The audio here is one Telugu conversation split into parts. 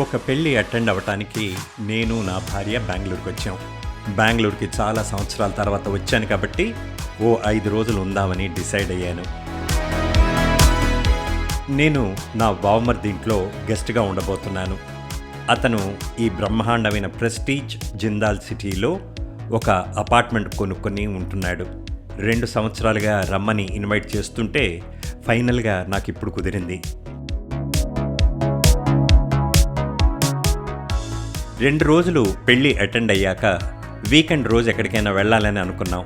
ఒక పెళ్ళి అటెండ్ అవ్వటానికి నేను నా భార్య బెంగళూరుకి వచ్చాం. బెంగళూరుకి చాలా సంవత్సరాల తర్వాత వచ్చాను కాబట్టి ఓ 5 రోజులు ఉందామని డిసైడ్ అయ్యాను. నేను నా బావమర్ది ఇంట్లో గెస్ట్గా ఉండబోతున్నాను. అతను ఈ బ్రహ్మాండమైన ప్రెస్టీజ్ జిందాల్ సిటీలో ఒక అపార్ట్మెంట్ కొనుక్కొని ఉంటున్నాడు. 2 సంవత్సరాలుగా రమ్మని ఇన్వైట్ చేస్తుంటే ఫైనల్గా నాకు ఇప్పుడు కుదిరింది. 2 రోజులు పెళ్ళి అటెండ్ అయ్యాక వీకెండ్ రోజు ఎక్కడికైనా వెళ్ళాలని అనుకున్నాం.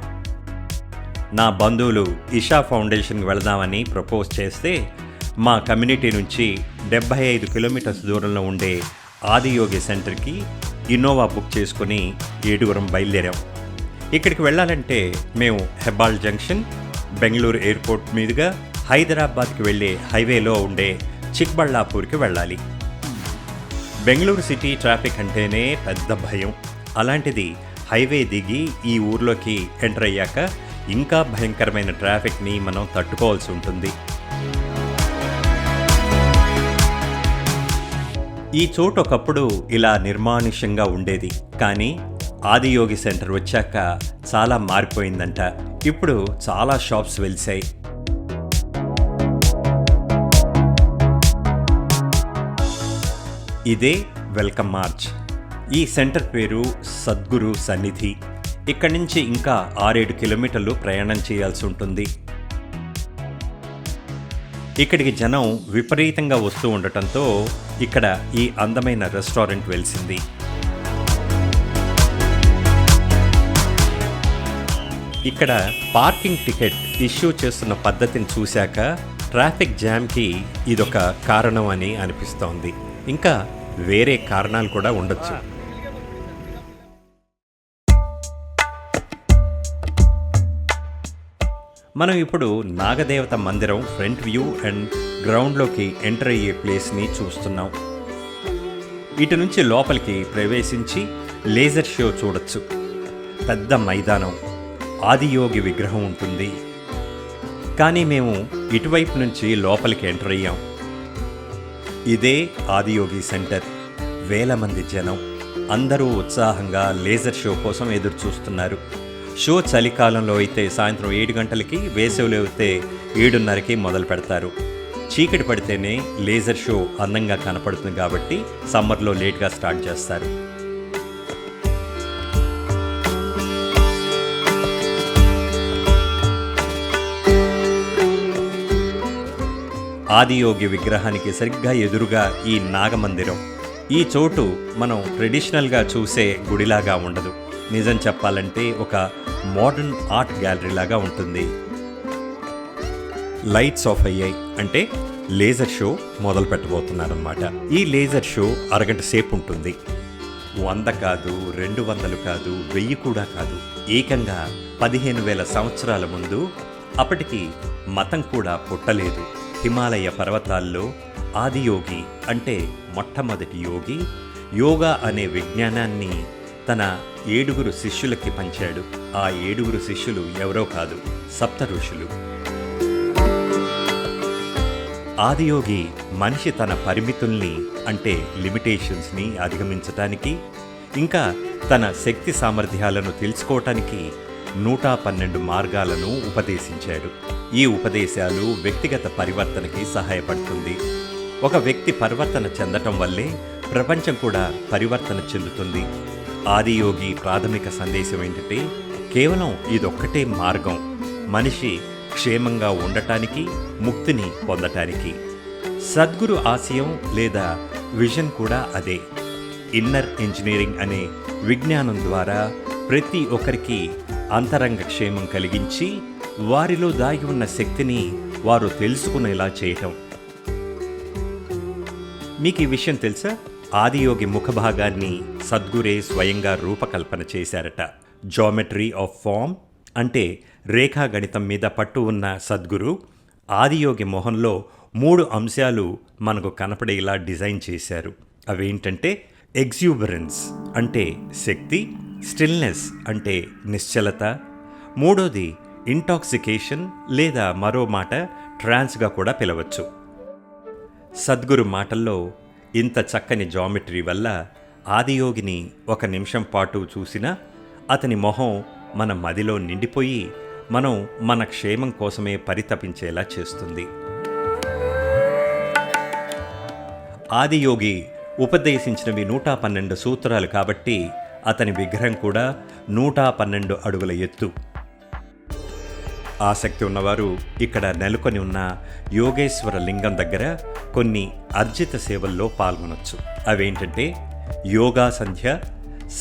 నా బంధువులు ఇషా ఫౌండేషన్కి వెళదామని ప్రపోజ్ చేస్తే మా కమ్యూనిటీ నుంచి 75 కిలోమీటర్స్ దూరంలో ఉండే ఆదియోగి సెంటర్కి ఇన్నోవా బుక్ చేసుకుని 7 బయలుదేరాం. ఇక్కడికి వెళ్ళాలంటే మేము హెబ్బాళ్ జంక్షన్, బెంగళూరు ఎయిర్పోర్ట్ మీదుగా హైదరాబాద్కి వెళ్ళే హైవేలో ఉండే చిక్బళ్ళాపూర్కి వెళ్ళాలి. బెంగళూరు సిటీ ట్రాఫిక్ అంటేనే పెద్ద భయం. అలాంటిది హైవే దిగి ఈ ఊర్లోకి ఎంటర్ అయ్యాక ఇంకా భయంకరమైన ట్రాఫిక్ని మనం తట్టుకోవాల్సి ఉంటుంది. ఈ చోటు ఒకప్పుడు ఇలా నిర్మానుష్యంగా ఉండేది, కానీ ఆదియోగి సెంటర్ వచ్చాక చాలా మారిపోయిందంట. ఇప్పుడు చాలా షాప్స్ వెలిశాయి. ఇదే వెల్కమ్ మార్చ్. ఈ సెంటర్ పేరు సద్గురు సన్నిధి. ఇక్కడి నుంచి ఇంకా 6-7 కిలోమీటర్లు ప్రయాణం చేయాల్సి ఉంటుంది. ఇక్కడికి జనం విపరీతంగా వస్తూ ఉండటంతో ఇక్కడ ఈ అందమైన రెస్టారెంట్ వెలిసింది. ఇక్కడ పార్కింగ్ టికెట్ ఇష్యూ చేస్తున్న పద్ధతిని చూశాక ట్రాఫిక్ జామ్కి ఇదొక కారణం అని అనిపిస్తోంది. ఇంకా వేరే కారణాలు కూడా ఉండొచ్చు. మనం ఇప్పుడు నాగదేవత మందిరం ఫ్రంట్ వ్యూ అండ్ గ్రౌండ్లోకి ఎంటర్ అయ్యే ప్లేస్ని చూస్తున్నాం. ఇటు నుంచి లోపలికి ప్రవేశించి లేజర్ షో చూడొచ్చు. పెద్ద మైదానం, ఆదియోగి విగ్రహం ఉంటుంది. కానీ మేము ఇటువైపు నుంచి లోపలికి ఎంటర్ అయ్యాం. ఇదే ఆదియోగి సెంటర్. వేల మంది జనం, అందరూ ఉత్సాహంగా లేజర్ షో కోసం ఎదురు చూస్తున్నారు. షో చలికాలంలో అయితే సాయంత్రం 7 గంటలకి, వేసవిలో అయితే 7:30కి మొదలు పెడతారు. చీకటి పడితేనే లేజర్ షో అందంగా కనపడుతుంది కాబట్టి సమ్మర్లో లేట్గా స్టార్ట్ చేస్తారు. ఆదియోగి విగ్రహానికి సరిగ్గా ఎదురుగా ఈ నాగమందిరం. ఈ చోటు మనం ట్రెడిషనల్గా చూసే గుడిలాగా ఉండదు. నిజం చెప్పాలంటే ఒక మోడర్న్ ఆర్ట్ గ్యాలరీ లాగా ఉంటుంది. లైట్స్ ఆఫ్ అయ్యాయి అంటే లేజర్ షో మొదలు పెట్టబోతున్నారన్నమాట. ఈ లేజర్ షో అరగంట సేపు ఉంటుంది. 100 కాదు, 200 కాదు, 1000 కూడా కాదు. ఏకంగా 15,000 సంవత్సరాల ముందు, అప్పటికి మతం కూడా పుట్టలేదు, హిమాలయ పర్వతాల్లో ఆదియోగి అంటే మొట్టమొదటి యోగి యోగా అనే విజ్ఞానాన్ని తన 7 శిష్యులకి పంచాడు. ఆ 7 శిష్యులు ఎవరో కాదు, సప్త ఋషులు. ఆదియోగి మనిషి తన పరిమితుల్ని అంటే లిమిటేషన్స్ని అధిగమించటానికి, ఇంకా తన శక్తి సామర్థ్యాలను తెలుసుకోవటానికి 112 మార్గాలను ఉపదేశించాడు. ఈ ఉపదేశాలు వ్యక్తిగత పరివర్తనకి సహాయపడుతుంది. ఒక వ్యక్తి పరివర్తన చెందటం వల్లే ప్రపంచం కూడా పరివర్తన చెందుతుంది. ఆదియోగి ప్రాథమిక సందేశం ఏంటంటే కేవలం ఇదొక్కటే మార్గం మనిషి క్షేమంగా ఉండటానికి, ముక్తిని పొందటానికి. సద్గురు ఆశయం లేదా విజన్ కూడా అదే. ఇన్నర్ ఇంజనీరింగ్ అనే విజ్ఞానం ద్వారా ప్రతి ఒక్కరికి అంతరంగ క్షేమం కలిగించి వారిలో దాగి ఉన్న శక్తిని వారు తెలుసుకునేలా చేయటం. మీకు ఈ విషయం తెలుసా? ఆదియోగి ముఖభాగాన్ని సద్గురే స్వయంగా రూపకల్పన చేశారట. జామెట్రీ ఆఫ్ ఫామ్ అంటే రేఖాగణితం మీద పట్టు ఉన్న సద్గురు ఆదియోగి మొహంలో 3 అంశాలు మనకు కనపడేలా డిజైన్ చేశారు. అవేంటంటే ఎగ్జూబరెన్స్ అంటే శక్తి, స్టిల్నెస్ అంటే నిశ్చలత, మూడోది ఇంటాక్సికేషన్ లేదా మరో మాట ట్రాన్స్గా కూడా పిలవచ్చు. సద్గురు మాటల్లో ఇంత చక్కని జామెట్రీ వల్ల ఆదియోగిని ఒక నిమిషం పాటు చూసినా అతని మొహం మన మదిలో నిండిపోయి మనం మన క్షేమం కోసమే పరితపించేలా చేస్తుంది. ఆదియోగి ఉపదేశించినవి 112 సూత్రాలు కాబట్టి అతని విగ్రహం కూడా 112 అడుగుల ఎత్తు. ఆసక్తి ఉన్నవారు ఇక్కడ నెలకొని ఉన్న యోగేశ్వర లింగం దగ్గర కొన్ని అర్జిత సేవల్లో పాల్గొనొచ్చు. అవేంటంటే యోగా సంధ్య,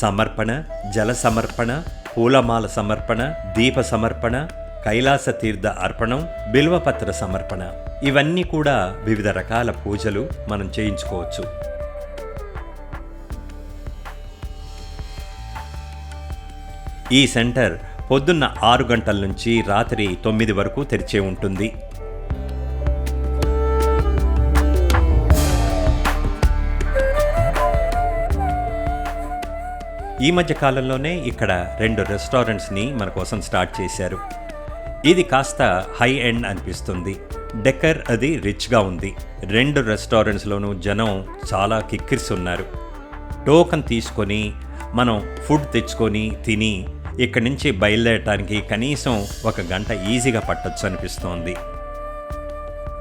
సమర్పణ, జల సమర్పణ, పూలమాల సమర్పణ, దీప సమర్పణ, కైలాస తీర్థ అర్పణం, బిల్వపత్ర సమర్పణ. ఇవన్నీ కూడా వివిధ రకాల పూజలు మనం చేయించుకోవచ్చు. ఈ సెంటర్ పొద్దున్న 6 గంటల నుంచి రాత్రి 9 వరకు తెరిచే ఉంటుంది. ఈ మధ్య కాలంలోనే ఇక్కడ 2 రెస్టారెంట్స్ని మన కోసం స్టార్ట్ చేశారు. ఇది కాస్త హై ఎండ్ అనిపిస్తుంది. డెకర్ అది రిచ్గా ఉంది. 2 రెస్టారెంట్స్లోనూ జనం చాలా కిక్కిరిస్తున్నారు. టోకన్ తీసుకొని మనం ఫుడ్ తెచ్చుకొని తిని ఇక్కడి నుంచి బయలుదేరటానికి కనీసం 1 గంట ఈజీగా పట్టొచ్చు అనిపిస్తోంది.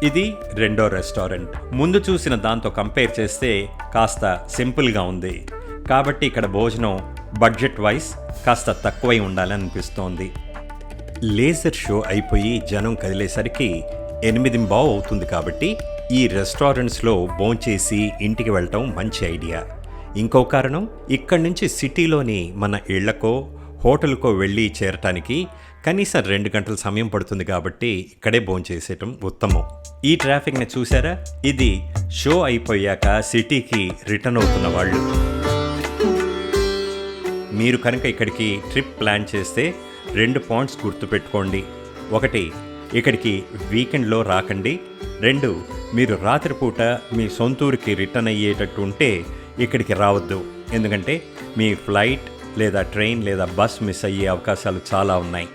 ఇది 2వ రెస్టారెంట్. ముందు చూసిన దాంతో కంపేర్ చేస్తే కాస్త సింపుల్గా ఉంది కాబట్టి ఇక్కడ భోజనం బడ్జెట్ వైజ్ కాస్త తక్కువై ఉండాలని అనిపిస్తోంది. లేజర్ షో అయిపోయి జనం కదిలేసరికి 8:15 అవుతుంది కాబట్టి ఈ రెస్టారెంట్స్లో భోంచేసి ఇంటికి వెళ్ళటం మంచి ఐడియా. ఇంకో కారణం, ఇక్కడి నుంచి సిటీలోని మన ఇళ్లకో హోటల్కో వెళ్ళి చేరటానికి కనీసం 2 గంటల సమయం పడుతుంది కాబట్టి ఇక్కడే భోంచేసేయటం ఉత్తమం. ఈ ట్రాఫిక్ని చూసారా? ఇది షో అయిపోయాక సిటీకి రిటర్న్ అవుతున్న వాళ్ళు. మీరు కనుక ఇక్కడికి ట్రిప్ ప్లాన్ చేస్తే 2 పాయింట్స్ గుర్తుపెట్టుకోండి. 1, ఇక్కడికి వీకెండ్లో రాకండి. 2, మీరు రాత్రిపూట మీ సొంతూరికి రిటర్న్ అయ్యేటట్టు ఉంటే ఇక్కడికి రావద్దు. ఎందుకంటే మీ ఫ్లైట్ లేదా ట్రైన్ లేదా బస్ మిస్ అయ్యే అవకాశాలు చాలా ఉన్నాయి.